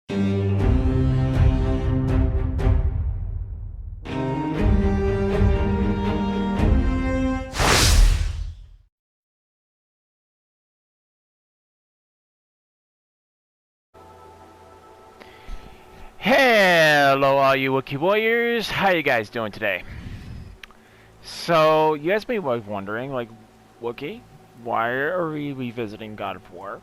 Hello all you Wookiee warriors, how you guys doing today? So, you guys may be wondering, like, Wookiee, why are we revisiting God of War?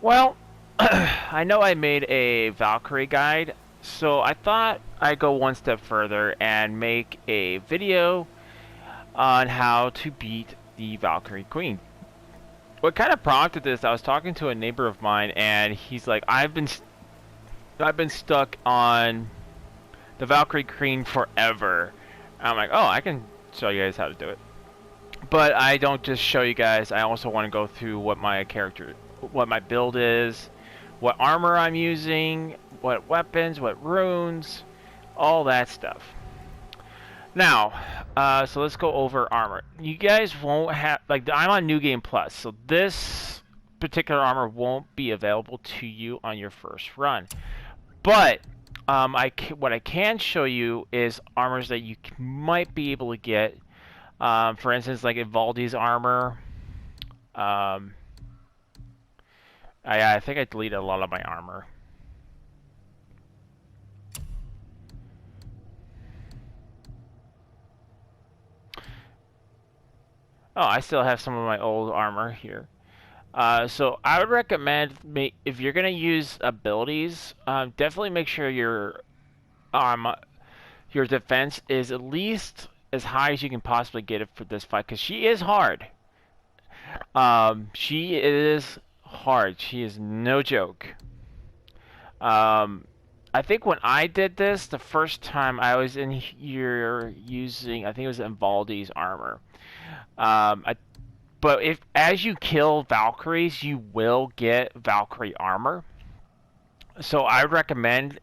Well, I know I made a Valkyrie guide, so I thought I'd go one step further and make a video on how to beat the Valkyrie Queen. What kind of prompted this, I was talking to a neighbor of mine, and he's like, I've been stuck on the Valkyrie Queen forever. I'm like, oh, I can show you guys how to do it. But I don't just show you guys. I also want to go through what my build is, what armor I'm using, what weapons, what runes, all that stuff. Now, so let's go over armor. You guys won't have, like, I'm on New Game Plus, so this particular armor won't be available to you on your first run. But what I can show you is armors that you might be able to get. For instance, like Ivaldi's armor. I think I deleted a lot of my armor. Oh, I still have some of my old armor here. So I would recommend, if you're gonna use abilities, definitely make sure your defense is at least as high as you can possibly get it for this fight, because she is hard. She is hard. She is no joke. I think when I did this, the first time I was in here using, I think it was Ivaldi's armor. But as you kill Valkyries, you will get Valkyrie armor. So I would recommend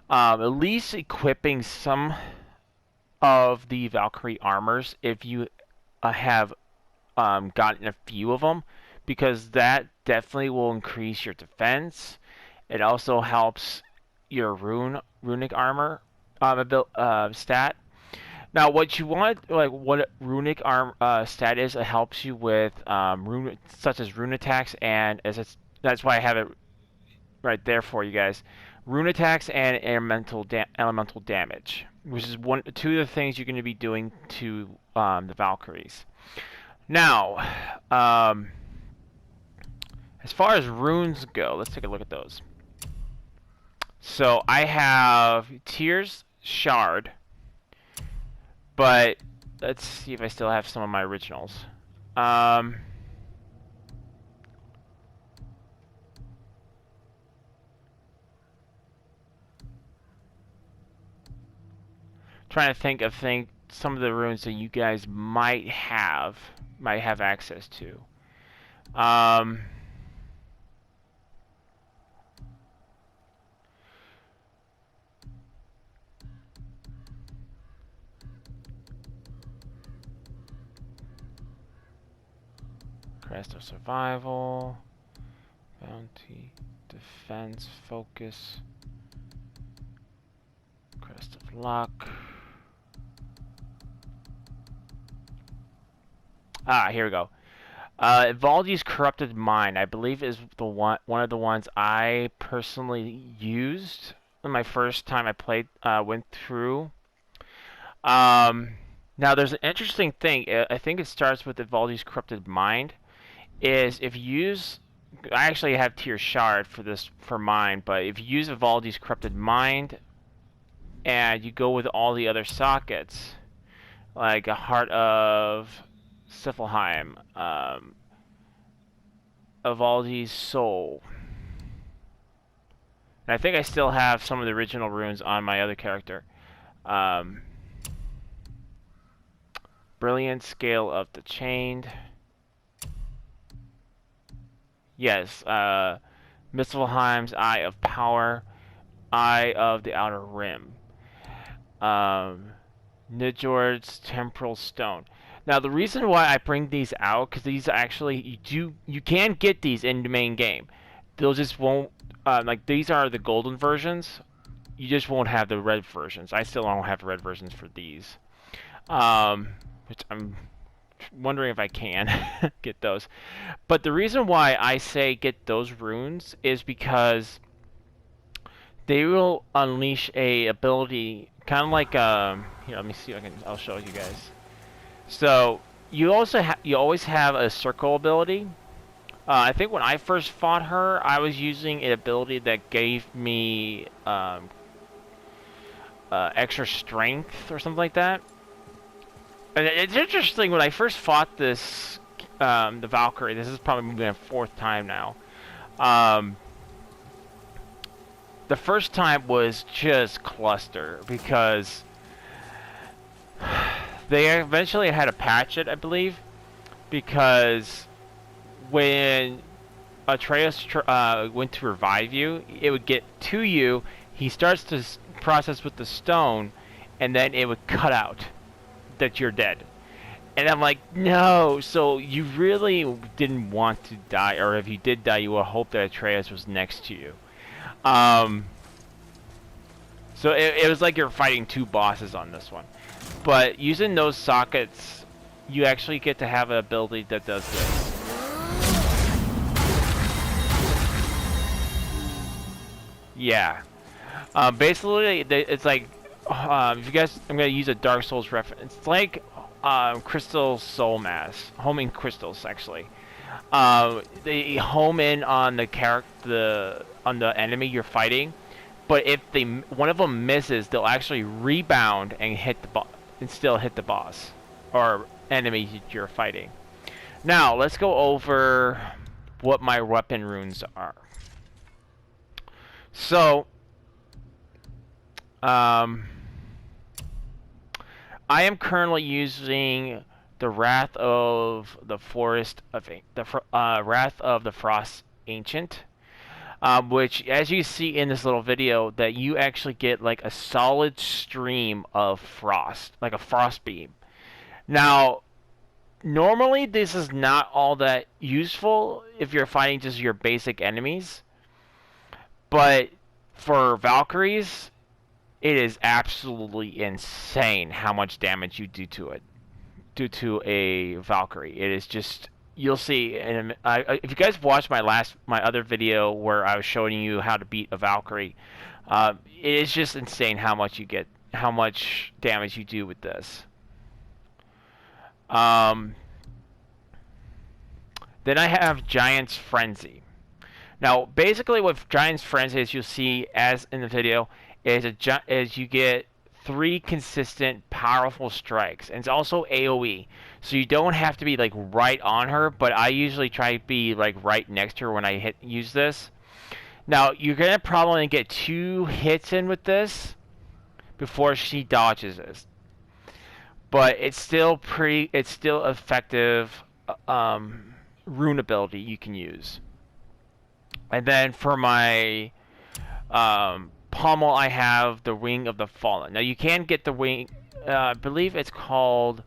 at least equipping some of the Valkyrie armors if you have gotten a few of them, because that definitely will increase your defense. It also helps your runic armor stat. Now, what you want, like what runic stat is, it helps you with such as rune attacks, and that's why I have it right there for you guys. Rune attacks and elemental damage, which is two of the things you're going to be doing to the Valkyries. Now, as far as runes go, let's take a look at those. So I have Tears Shard, but let's see if I still have some of my originals. Trying to think of some of the runes that you guys might have access to. Crest of Survival, Bounty, Defense, Focus, Crest of Luck. Here we go. Ivaldi's Corrupted Mind, I believe, is one of the ones I personally used my first time I went through. Now there's an interesting thing. I think it starts with Ivaldi's Corrupted Mind. Is if you use, I actually have Tear Shard for mine, but if you use Ivaldi's Corrupted Mind and you go with all the other sockets, like a Heart of Siflheim, Ivaldi's Soul, and I think I still have some of the original runes on my other character. Brilliant Scale of the Chained. Yes, Muspelheim's Eye of Power, Eye of the Outer Rim, Nidjord's Temporal Stone. Now, the reason why I bring these out, because these actually, you can get these in the main game. they'll just won't like these are the golden versions. You just won't have the red versions. I still don't have red versions for these. Which I'm wondering if I can get those. But the reason why I say get those runes is because they will unleash a ability kind of like here, let me see if I'll show you guys. So you always have a circle ability. I think when I first fought her, I was using an ability that gave me extra strength or something like that. And it's interesting, when I first fought this, the Valkyrie, this is probably my 4th time now. The first time was just cluster, because they eventually had to patch it, I believe, because when Atreus went to revive you, it would get to you, he starts to process with the stone, and then it would cut out that you're dead. And I'm like, no, so you really didn't want to die, or if you did die, you would hope that Atreus was next to you. So it was like you're fighting 2 bosses on this one. But using those sockets, you actually get to have an ability that does this. Yeah. Basically, it's like, if you guys, I'm going to use a Dark Souls reference. It's like crystal soul mass, homing crystals actually. They home in on the enemy you're fighting, but if one of them misses, they'll actually rebound and hit the and still hit the boss or enemy you're fighting. Now let's go over what my weapon runes are. So, I am currently using the Wrath of the Forest of Wrath of the Frost Ancient, which, as you see in this little video, that you actually get like a solid stream of frost, like a frost beam. Now, normally this is not all that useful if you're fighting just your basic enemies, but for Valkyries, it is absolutely insane how much damage you do to it, due to a Valkyrie. It is just, you'll see. And if you guys watched my other video where I was showing you how to beat a Valkyrie, it is just insane how much damage you do with this. Then I have Giant's Frenzy. Now, basically, what Giant's Frenzy is, you'll see as in the video, is you get 3 consistent powerful strikes, and it's also AoE, so you don't have to be like right on her, but I usually try to be like right next to her when I use this. Now you're gonna probably get 2 hits in with this before she dodges this, but it's still effective rune ability you can use. And then for my pommel, I have the Ring of the Fallen. Now you can get the wing, I believe it's called,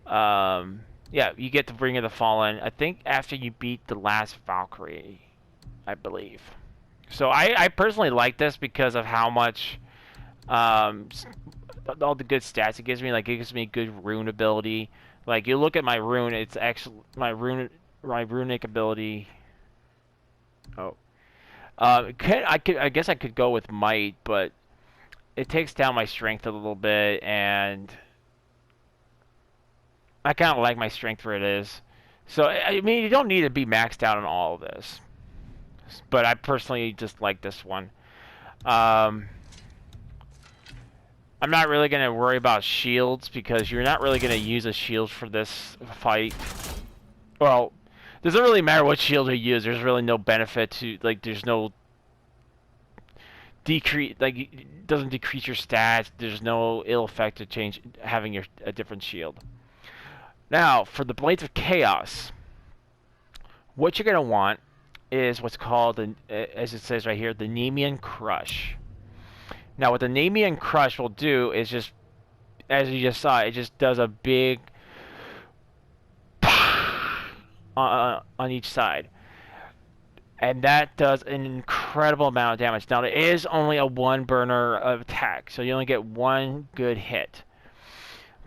yeah, you get the Ring of the Fallen, I think after you beat the last Valkyrie, I believe. So I personally like this because of how much, all the good stats it gives me. Like, it gives me good rune ability. Like, you look at my rune, it's actually, my runic ability, oh. I guess I could go with might, but it takes down my strength a little bit, and I kind of like my strength where it is. So, I mean, you don't need to be maxed out on all of this, but I personally just like this one. I'm not really going to worry about shields, because you're not really going to use a shield for this fight. Well, doesn't really matter what shield you use. There's really no benefit to, like, there's no decrease, like, it doesn't decrease your stats. There's no ill effect to having a different shield. Now, for the Blades of Chaos, what you're gonna want is what's called, as it says right here, the Nemean Crush. Now, what the Nemean Crush will do is just, as you just saw, it just does a big on each side. and that does an incredible amount of damage. Now, it is only a one burner attack, so you only get one good hit.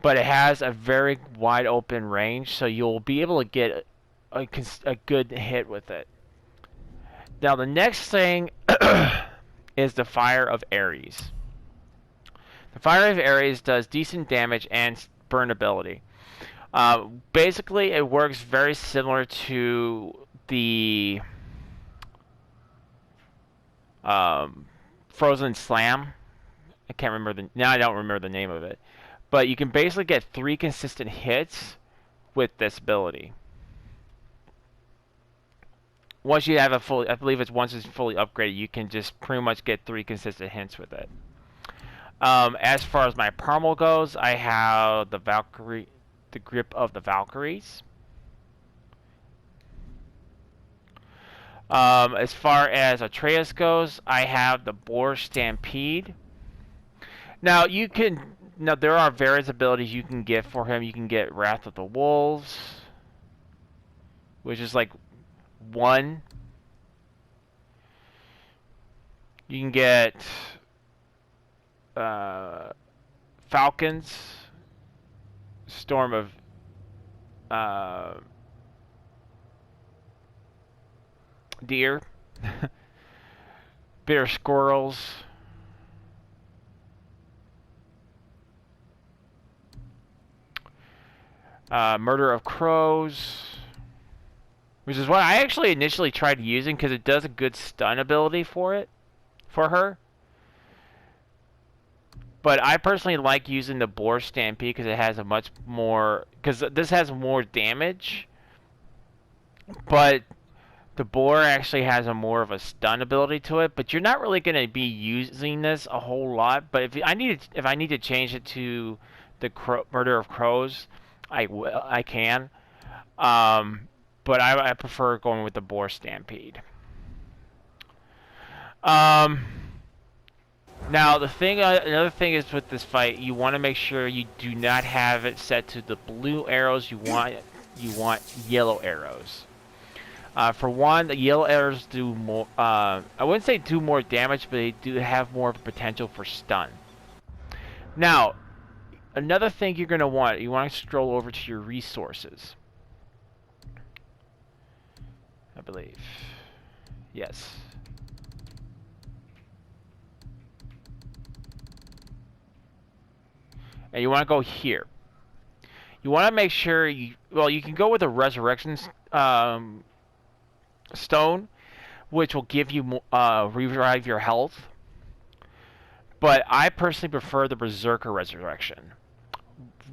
But it has a very wide open range, so you'll be able to get a good hit with it. Now, the next thing is the Fire of Ares. The Fire of Ares does decent damage and burnability. Basically, it works very similar to the Frozen Slam. I can't remember now I don't remember the name of it. But you can basically get 3 consistent hits with this ability. Once you have a fully, I believe once it's fully upgraded, you can just pretty much get 3 consistent hits with it. As far as my Parmal goes, I have the Valkyrie, the Grip of the Valkyries. As far as Atreus goes, I have the Boar Stampede. Now there are various abilities you can get for him. You can get Wrath of the Wolves, which is like 1. You can get Falcons, Storm of Deer, Bitter Squirrels, Murder of Crows, which is what I actually initially tried using because it does a good stun ability for her. But I personally like using the Boar Stampede because it has a much more, because this has more damage, but the Boar actually has a more of a stun ability to it. But you're not really going to be using this a whole lot. But if I need to change it to the Murder of Crows, I can. But I prefer going with the Boar Stampede. Now, another thing is with this fight, you want to make sure you do not have it set to the blue arrows. You want yellow arrows. For one, the yellow arrows do more. I wouldn't say do more damage, but they do have more of a potential for stun. Now, another thing you're going to want to stroll over to your resources. I believe. Yes. And you want to go here. You want to make sure you can go with a resurrection stone, which will give you revive your health. But I personally prefer the Berserker Resurrection.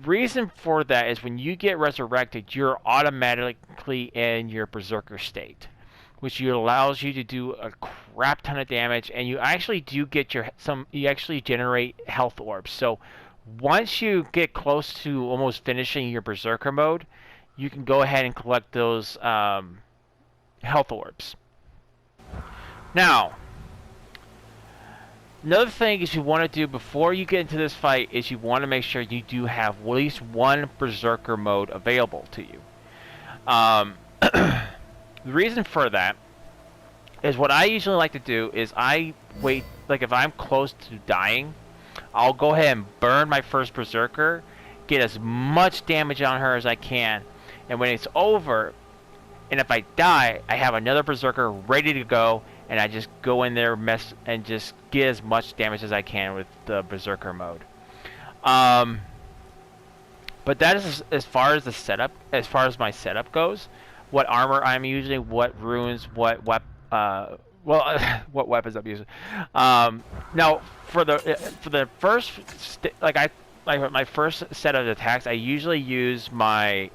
Reason for that is when you get resurrected, you're automatically in your Berserker state, which allows you to do a crap ton of damage, and you actually do get you actually generate health orbs. So once you get close to almost finishing your Berserker mode, you can go ahead and collect those health orbs. Now, another thing is you want to do before you get into this fight is you want to make sure you do have at least one Berserker mode available to you. The reason for that is what I usually like to do is I wait, like if I'm close to dying, I'll go ahead and burn my first Berserker, get as much damage on her as I can, and when it's over, and if I die, I have another Berserker ready to go, and I just go in there, and just get as much damage as I can with the Berserker mode. But that is as far as the setup, as far as my setup goes. What armor I'm using, what runes, what what weapons I'm using. Now for the first my first set of attacks, I usually use my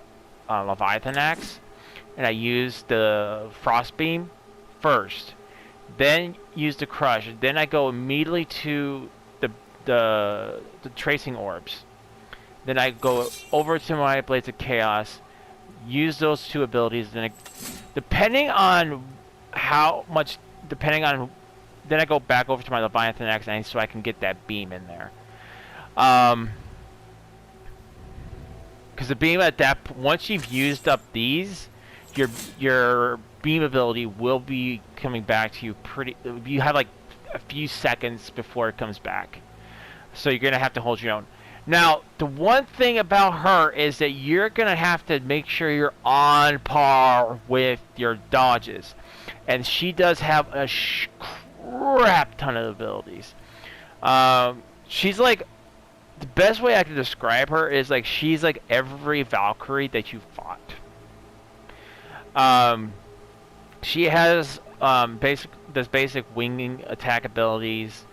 Leviathan axe, and I use the Frost Beam first, then use the Crush, and then I go immediately to the Tracing Orbs. Then I go over to my Blades of Chaos, use those 2 abilities, then depending on then I go back over to my Leviathan axe, and so I can get that beam in there. Because the beam once you've used up these, your beam ability will be coming back to you pretty. You have like a few seconds before it comes back, so you're gonna have to hold your own. Now, the one thing about her is that you're gonna have to make sure you're on par with your dodges, and she does have a crap ton of abilities. She's like, the best way I can describe her is like she's like every Valkyrie that you fought. She has basic winging attack abilities.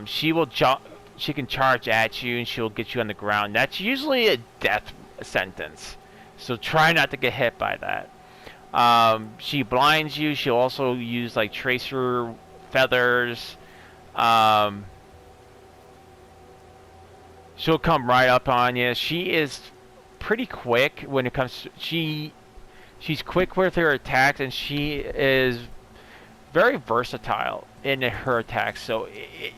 She will jump. She can charge at you and she'll get you on the ground. That's usually a death sentence, so try not to get hit by that. She blinds you. She'll also use like tracer feathers. She'll come right up on you. She is pretty quick when it comes to, she's quick with her attacks, and she is very versatile in her attacks, so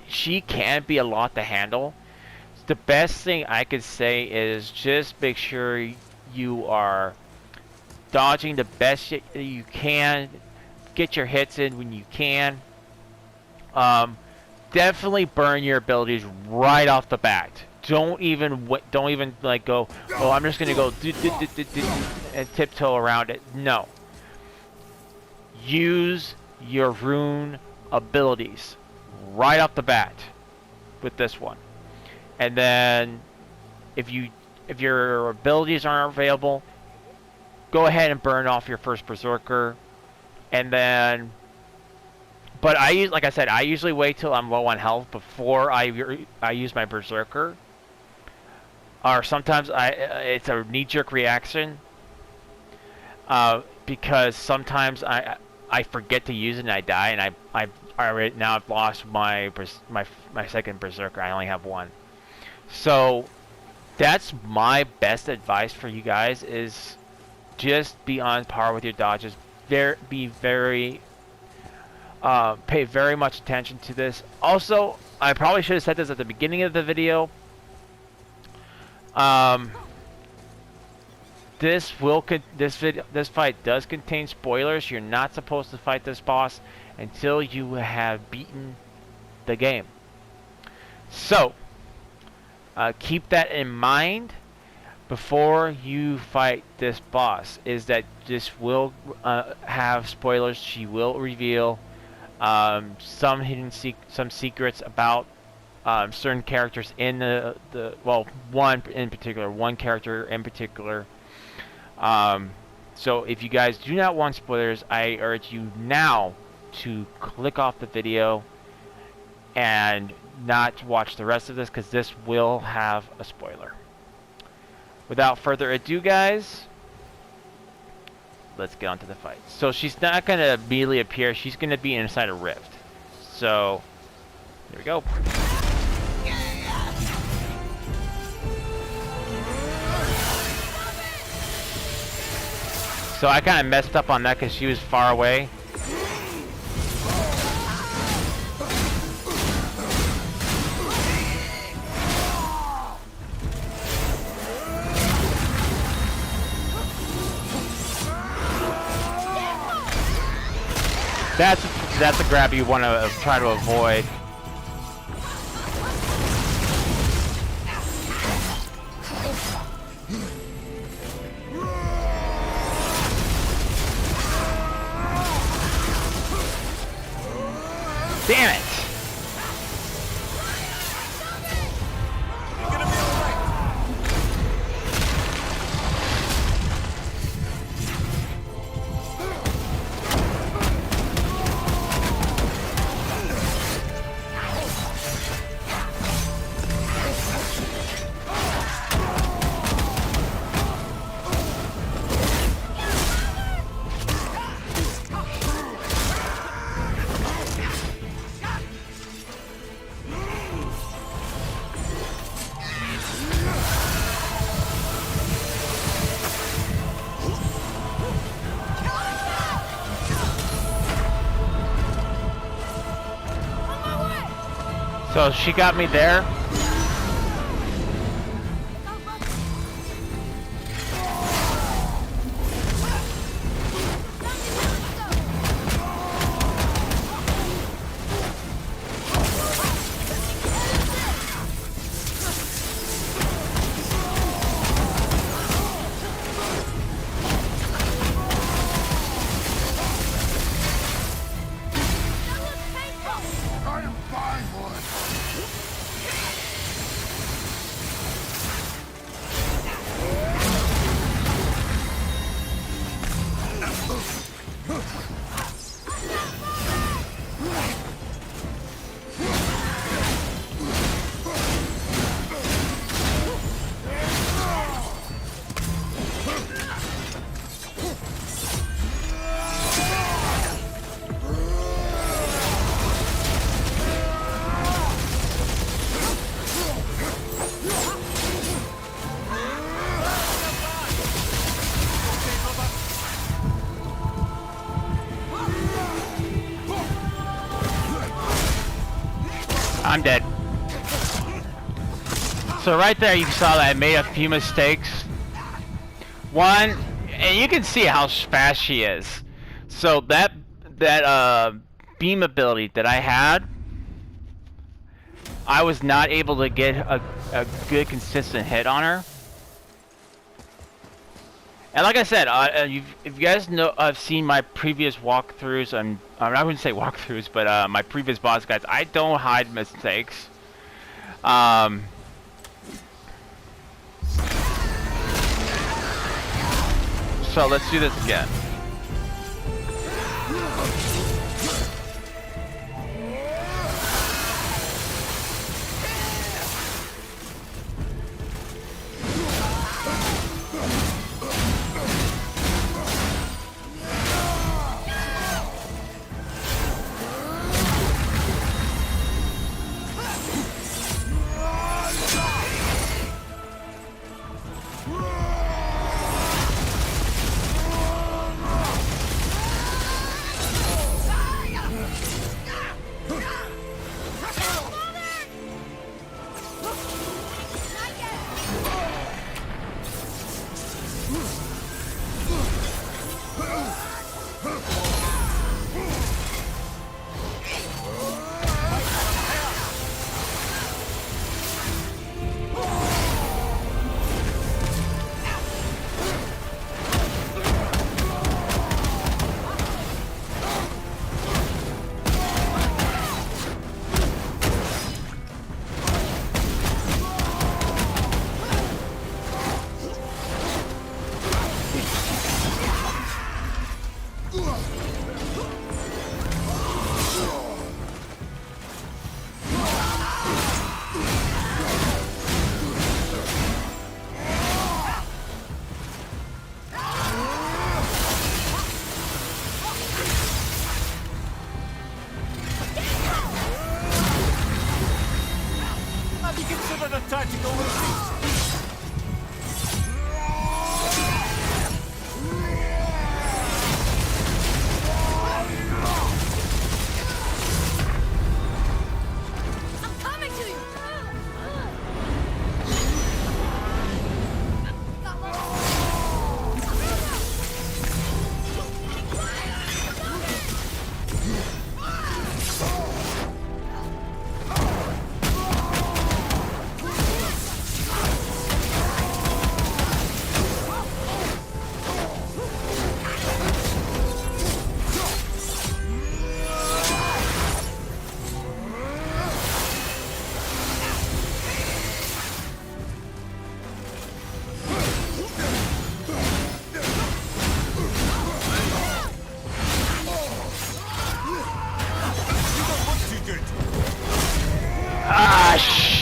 she can be a lot to handle. The best thing I could say is just make sure you are dodging the best you can, get your hits in when you can. Definitely burn your abilities right off the bat. Don't even like go, oh, I'm just gonna go and tiptoe around it. No. Use your rune abilities right off the bat with this one, and then if your abilities aren't available, go ahead and burn off your first berserker, and then. But like I said, I usually wait till I'm low on health before I use my berserker. Or sometimes it's a knee-jerk reaction, because sometimes I forget to use it and I die, and I've lost my second berserker. I only have one. So that's my best advice for you guys: is just be on par with your dodges. Pay very much attention to this. Also, I probably should have said this at the beginning of the video. This fight does contain spoilers. You're not supposed to fight this boss until you have beaten the game. So, keep that in mind before you fight this boss. Is that this will have spoilers. She will reveal some secrets about certain characters in one character in particular. So if you guys do not want spoilers, I urge you now to click off the video and not watch the rest of this, because this will have a spoiler. Without further ado, guys, let's get on to the fight. So she's not going to immediately appear. She's going to be inside a rift. So, here we go. So I kind of messed up on that because she was far away. That's a grab you want to try to avoid. Damn it! So she got me there. I'm dead. So right there you saw that I made a few mistakes. One, and you can see how fast she is. So that beam ability that I had, I was not able to get a good consistent hit on her. And like I said, if you guys know, I've seen my previous walkthroughs, and I wouldn't say walkthroughs, but my previous boss guides, I don't hide mistakes. So let's do this again.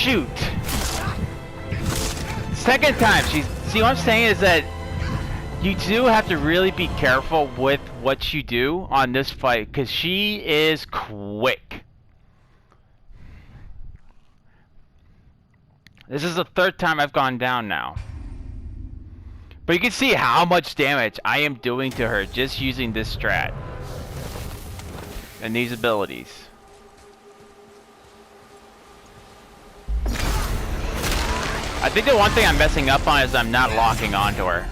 Shoot! Second time. See what I'm saying is that you do have to really be careful with what you do on this fight, because she is quick. This is the third time I've gone down now. But you can see how much damage I am doing to her just using this strat and these abilities. I think the one thing I'm messing up on is I'm not locking onto her.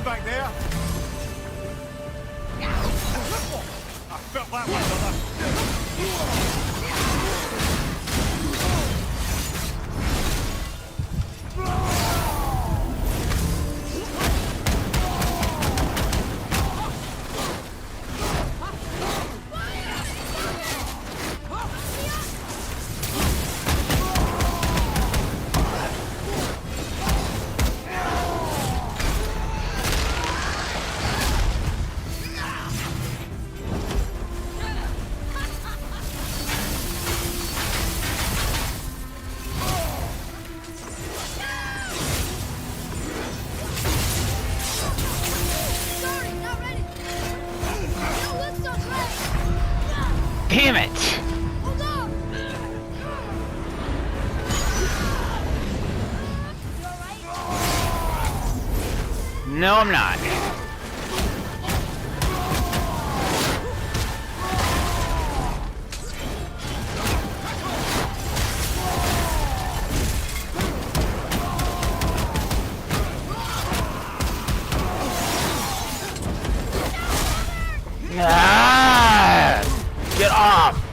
Back there. I felt that one, brother. No, I'm not. Ah! Get off!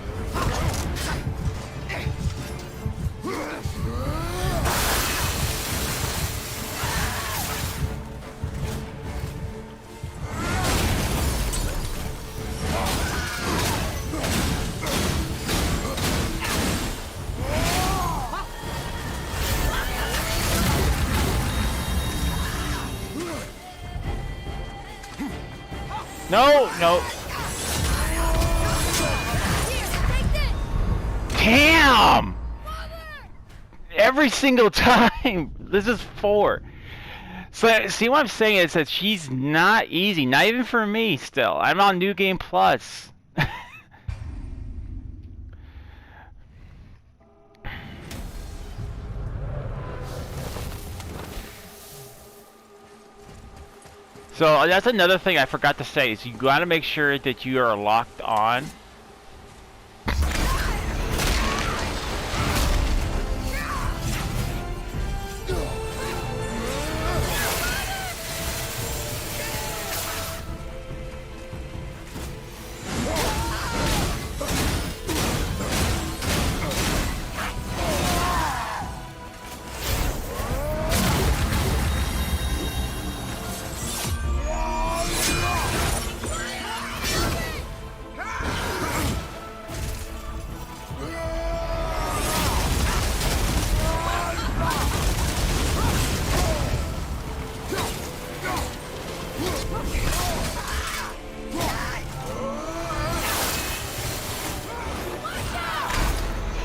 No, no. Damn! Every single time. This is 4. So, see what I'm saying is that she's not easy. Not even for me still. I'm on New Game Plus. So that's another thing I forgot to say is you gotta make sure that you are locked on.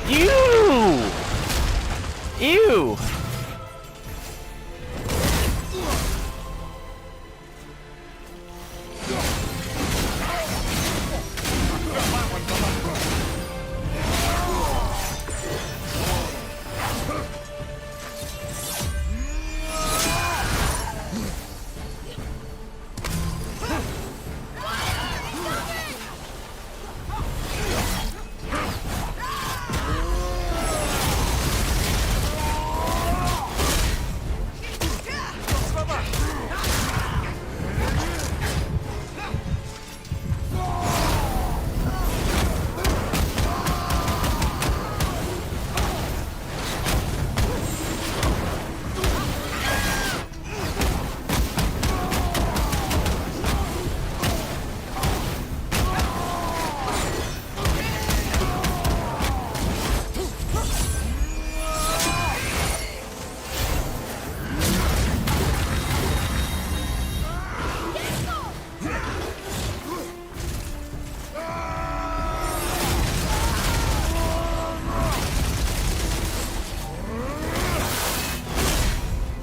Ew!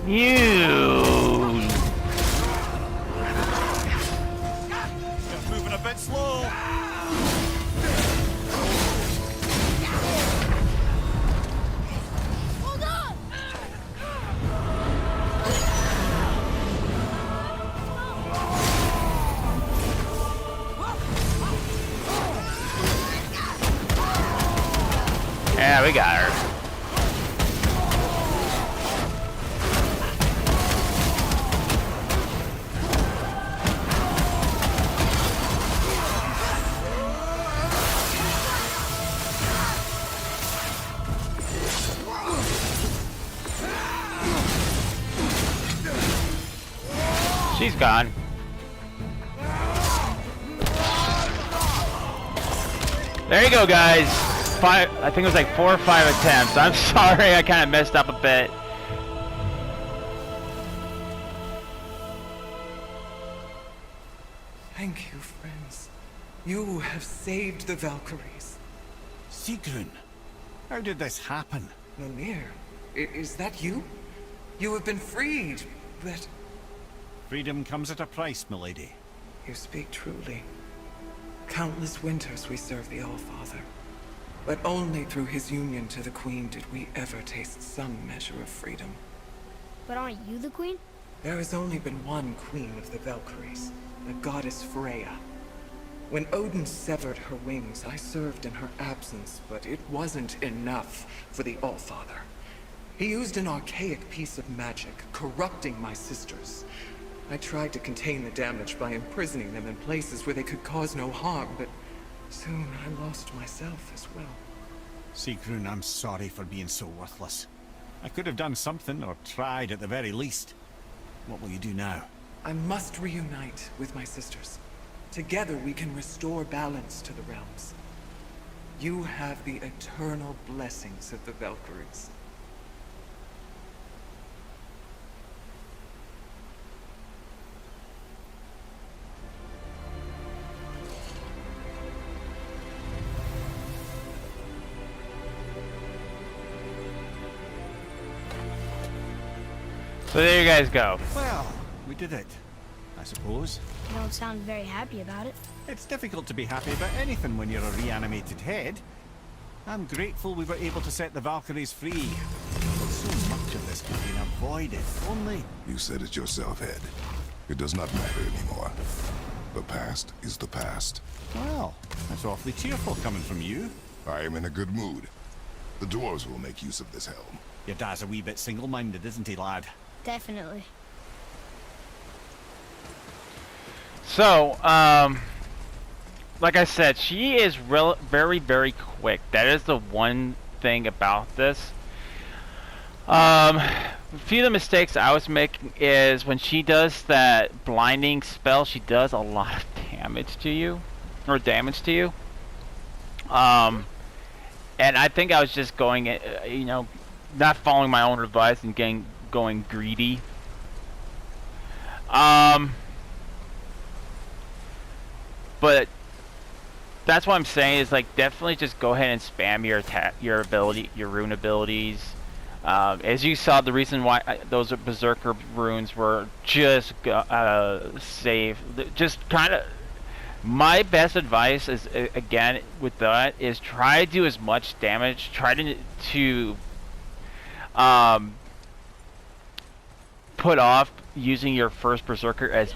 You. Just moving a bit slow. Hold on! Yeah, we got her. She's gone. There you go, guys. I think it was like 4 or 5 attempts. I'm sorry, I kind of messed up a bit. Thank you, friends. You have saved the Valkyries. Sigrun, how did this happen? Mimir, is that you? You have been freed, but... Freedom comes at a price, milady. You speak truly. Countless winters we served the All-Father. But only through his union to the Queen did we ever taste some measure of freedom. But aren't you the queen? There has only been one queen of the Valkyries, the goddess Freya. When Odin severed her wings, I served in her absence, but it wasn't enough for the Allfather. He used an archaic piece of magic, corrupting my sisters. I tried to contain the damage by imprisoning them in places where they could cause no harm, but soon I lost myself as well. Sigrun, I'm sorry for being so worthless. I could have done something, or tried at the very least. What will you do now? I must reunite with my sisters. Together we can restore balance to the realms. You have the eternal blessings of the Valkyries. So there you guys go. Well, we did it, I suppose. You don't sound very happy about it. It's difficult to be happy about anything when you're a reanimated head. I'm grateful we were able to set the Valkyries free. But so much of this could have been avoided, only... You said it yourself, Ed. It does not matter anymore. The past is the past. Well, that's awfully cheerful coming from you. I am in a good mood. The dwarves will make use of this helm. Your dad's a wee bit single-minded, isn't he, lad? Definitely. So, like I said, she is very, very quick. That is the one thing about this. A few of the mistakes I was making is when she does that blinding spell, she does a lot of damage to you. And I think I was just going, you know, not following my own advice and going greedy. But that's what I'm saying is, like, definitely just go ahead and spam your rune abilities. As you saw, the reason why those berserker runes were just safe. Just kind of, my best advice is, again, with that, is try to do as much damage. Try to put off using your first berserker as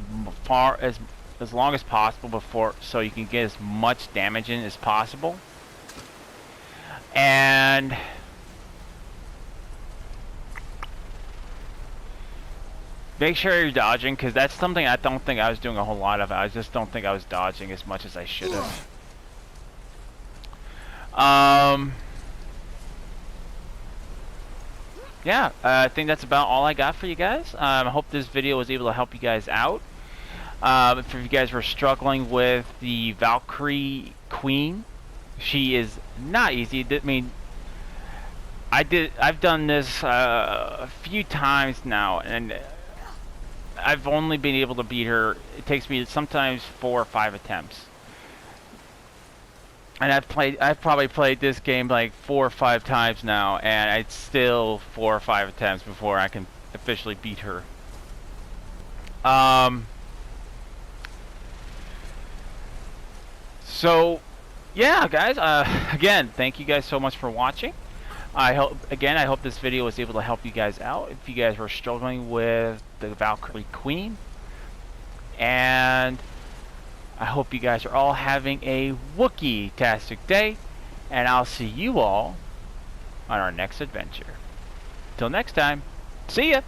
long as possible before, so you can get as much damage in as possible. And make sure you're dodging, because that's something I don't think I was doing a whole lot of. I just don't think I was dodging as much as I should have. Yeah, I think that's about all I got for you guys. I hope this video was able to help you guys out. If you guys were struggling with the Valkyrie Queen, she is not easy. I mean, I've done this a few times now, and I've only been able to beat her. It takes me sometimes 4 or 5 attempts. And I've probably played this game like 4 or 5 times now, and it's still 4 or 5 attempts before I can officially beat her. So, yeah, guys. Again, thank you guys so much for watching. I hope this video was able to help you guys out. If you guys were struggling with the Valkyrie Queen, and I hope you guys are all having a Wookiee-tastic day, and I'll see you all on our next adventure. Till next time, see ya!